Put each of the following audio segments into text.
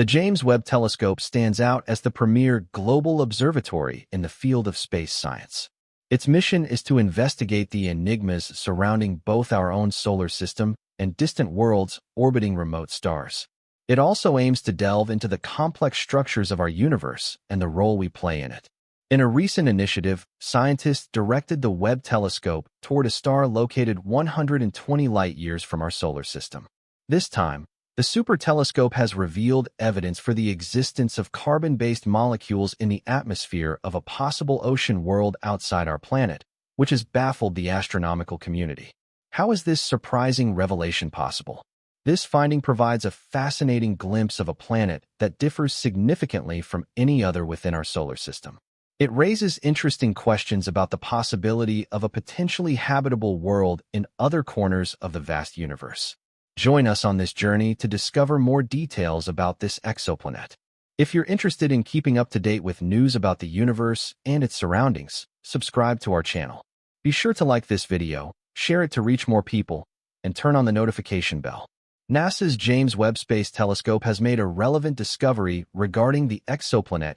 The James Webb Telescope stands out as the premier global observatory in the field of space science. Its mission is to investigate the enigmas surrounding both our own solar system and distant worlds orbiting remote stars. It also aims to delve into the complex structures of our universe and the role we play in it. In a recent initiative, scientists directed the Webb telescope toward a star located 120 light-years from our solar system. This time, the super telescope has revealed evidence for the existence of carbon-based molecules in the atmosphere of a possible ocean world outside our planet, which has baffled the astronomical community. How is this surprising revelation possible? This finding provides a fascinating glimpse of a planet that differs significantly from any other within our solar system. It raises interesting questions about the possibility of a potentially habitable world in other corners of the vast universe. Join us on this journey to discover more details about this exoplanet. If you're interested in keeping up to date with news about the universe and its surroundings, subscribe to our channel. Be sure to like this video, share it to reach more people, and turn on the notification bell. NASA's James Webb Space Telescope has made a relevant discovery regarding the exoplanet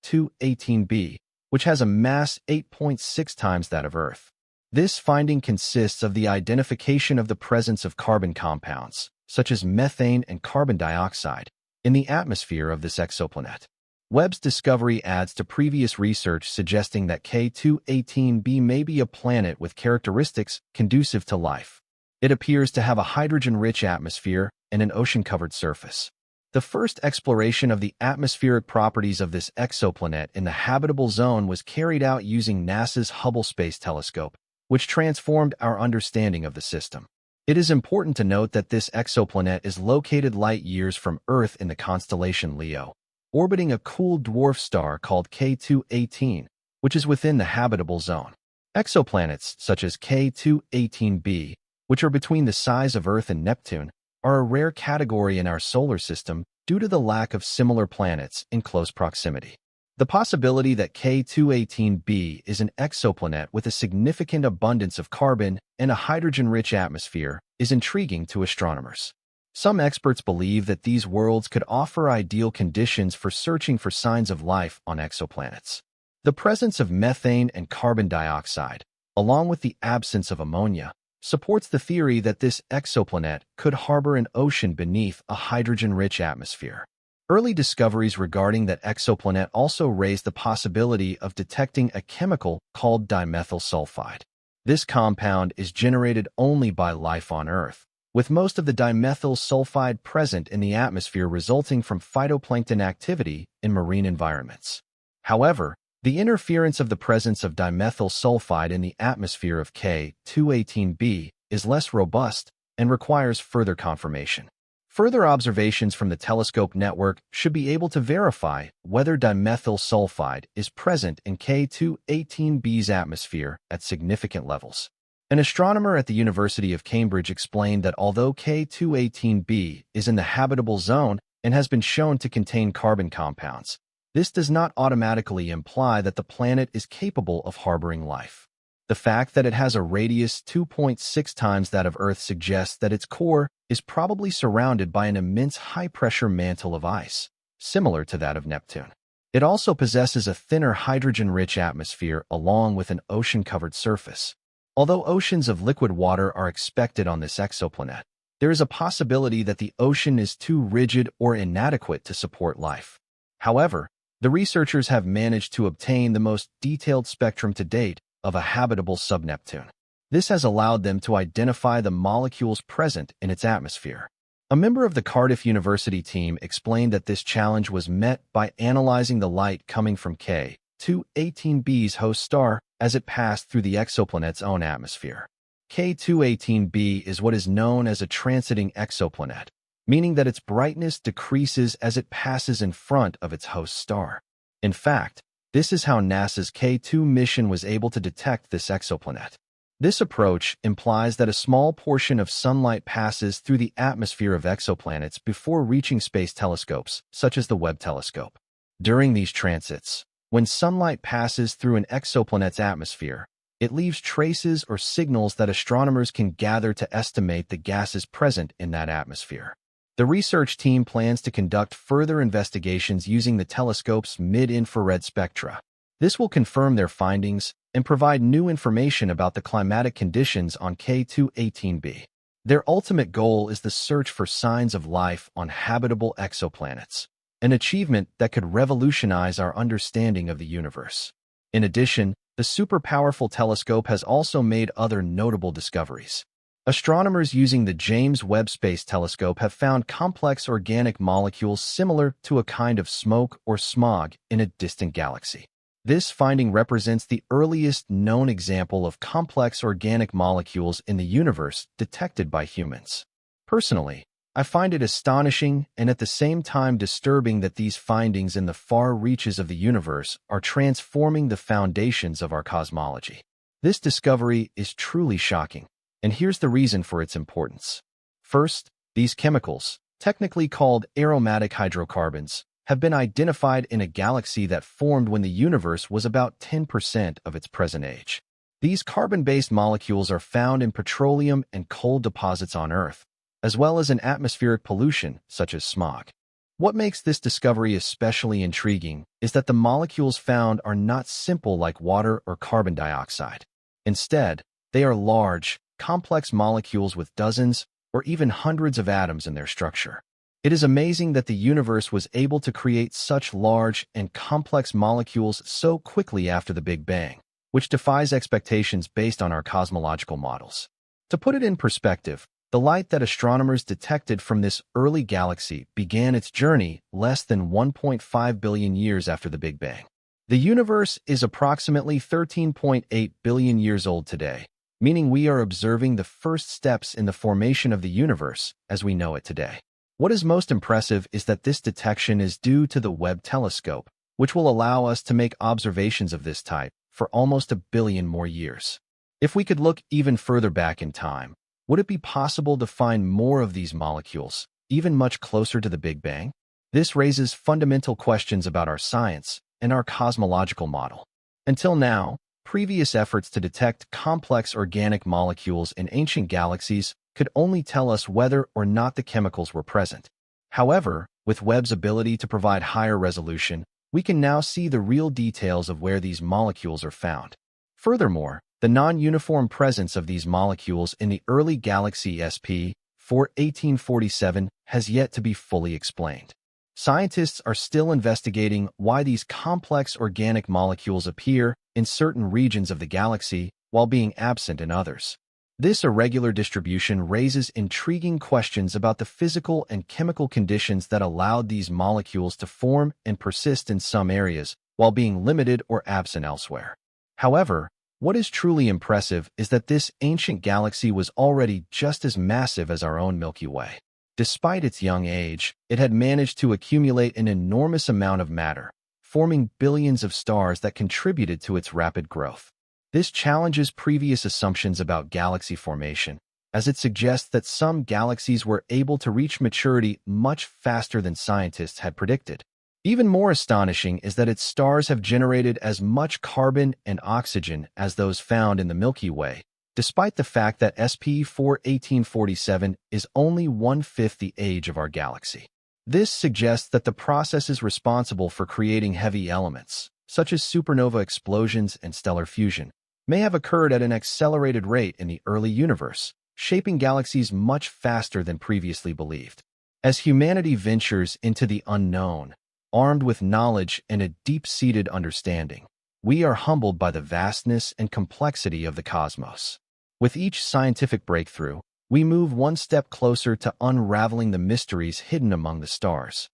K2-18b, which has a mass 8.6 times that of Earth. This finding consists of the identification of the presence of carbon compounds, such as methane and carbon dioxide, in the atmosphere of this exoplanet. Webb's discovery adds to previous research suggesting that K2-18b may be a planet with characteristics conducive to life. It appears to have a hydrogen-rich atmosphere and an ocean-covered surface. The first exploration of the atmospheric properties of this exoplanet in the habitable zone was carried out using NASA's Hubble Space Telescope, which transformed our understanding of the system. It is important to note that this exoplanet is located light-years from Earth in the constellation Leo, orbiting a cool dwarf star called K2-18, which is within the habitable zone. Exoplanets such as K2-18b, which are between the size of Earth and Neptune, are a rare category in our solar system due to the lack of similar planets in close proximity. The possibility that K2-18b is an exoplanet with a significant abundance of carbon and a hydrogen-rich atmosphere is intriguing to astronomers. Some experts believe that these worlds could offer ideal conditions for searching for signs of life on exoplanets. The presence of methane and carbon dioxide, along with the absence of ammonia, supports the theory that this exoplanet could harbor an ocean beneath a hydrogen-rich atmosphere. Early discoveries regarding that exoplanet also raised the possibility of detecting a chemical called dimethyl sulfide. This compound is generated only by life on Earth, with most of the dimethyl sulfide present in the atmosphere resulting from phytoplankton activity in marine environments. However, the interference of the presence of dimethyl sulfide in the atmosphere of K2-18b is less robust and requires further confirmation. Further observations from the telescope network should be able to verify whether dimethyl sulfide is present in K2-18b's atmosphere at significant levels. An astronomer at the University of Cambridge explained that although K2-18b is in the habitable zone and has been shown to contain carbon compounds, this does not automatically imply that the planet is capable of harboring life. The fact that it has a radius 2.6 times that of Earth suggests that its core is probably surrounded by an immense high-pressure mantle of ice, similar to that of Neptune. It also possesses a thinner hydrogen-rich atmosphere along with an ocean-covered surface. Although oceans of liquid water are expected on this exoplanet, there is a possibility that the ocean is too rigid or inadequate to support life. However, the researchers have managed to obtain the most detailed spectrum to date of a habitable subneptune. This has allowed them to identify the molecules present in its atmosphere. A member of the Cardiff University team explained that this challenge was met by analyzing the light coming from K2-18b's host star as it passed through the exoplanet's own atmosphere. K2-18b is what is known as a transiting exoplanet, meaning that its brightness decreases as it passes in front of its host star. In fact, this is how NASA's K2 mission was able to detect this exoplanet. This approach implies that a small portion of sunlight passes through the atmosphere of exoplanets before reaching space telescopes, such as the Webb telescope. During these transits, when sunlight passes through an exoplanet's atmosphere, it leaves traces or signals that astronomers can gather to estimate the gases present in that atmosphere. The research team plans to conduct further investigations using the telescope's mid-infrared spectra. This will confirm their findings and provide new information about the climatic conditions on K2-18b. Their ultimate goal is the search for signs of life on habitable exoplanets, an achievement that could revolutionize our understanding of the universe. In addition, the super-powerful telescope has also made other notable discoveries. Astronomers using the James Webb Space Telescope have found complex organic molecules similar to a kind of smoke or smog in a distant galaxy. This finding represents the earliest known example of complex organic molecules in the universe detected by humans. Personally, I find it astonishing and at the same time disturbing that these findings in the far reaches of the universe are transforming the foundations of our cosmology. This discovery is truly shocking, and here's the reason for its importance. First, these chemicals, technically called aromatic hydrocarbons, have been identified in a galaxy that formed when the universe was about 10% of its present age. These carbon-based molecules are found in petroleum and coal deposits on Earth, as well as in atmospheric pollution, such as smog. What makes this discovery especially intriguing is that the molecules found are not simple like water or carbon dioxide. Instead, they are large, complex molecules with dozens or even hundreds of atoms in their structure. It is amazing that the universe was able to create such large and complex molecules so quickly after the Big Bang, which defies expectations based on our cosmological models. To put it in perspective, the light that astronomers detected from this early galaxy began its journey less than 1.5 billion years after the Big Bang. The universe is approximately 13.8 billion years old today, meaning we are observing the first steps in the formation of the universe as we know it today. What is most impressive is that this detection is due to the Webb telescope, which will allow us to make observations of this type for almost a billion more years. If we could look even further back in time, would it be possible to find more of these molecules, even much closer to the Big Bang? This raises fundamental questions about our science and our cosmological model. Until now, previous efforts to detect complex organic molecules in ancient galaxies could only tell us whether or not the chemicals were present. However, with Webb's ability to provide higher resolution, we can now see the real details of where these molecules are found. Furthermore, the non-uniform presence of these molecules in the early galaxy SP4-1847 has yet to be fully explained. Scientists are still investigating why these complex organic molecules appear in certain regions of the galaxy while being absent in others. This irregular distribution raises intriguing questions about the physical and chemical conditions that allowed these molecules to form and persist in some areas while being limited or absent elsewhere. However, what is truly impressive is that this ancient galaxy was already just as massive as our own Milky Way. Despite its young age, it had managed to accumulate an enormous amount of matter, forming billions of stars that contributed to its rapid growth. This challenges previous assumptions about galaxy formation, as it suggests that some galaxies were able to reach maturity much faster than scientists had predicted. Even more astonishing is that its stars have generated as much carbon and oxygen as those found in the Milky Way, despite the fact that SP4-1847 is only 1/5 the age of our galaxy. This suggests that the processes responsible for creating heavy elements, such as supernova explosions and stellar fusion, may have occurred at an accelerated rate in the early universe, shaping galaxies much faster than previously believed. As humanity ventures into the unknown, armed with knowledge and a deep-seated understanding, we are humbled by the vastness and complexity of the cosmos. With each scientific breakthrough, we move one step closer to unraveling the mysteries hidden among the stars.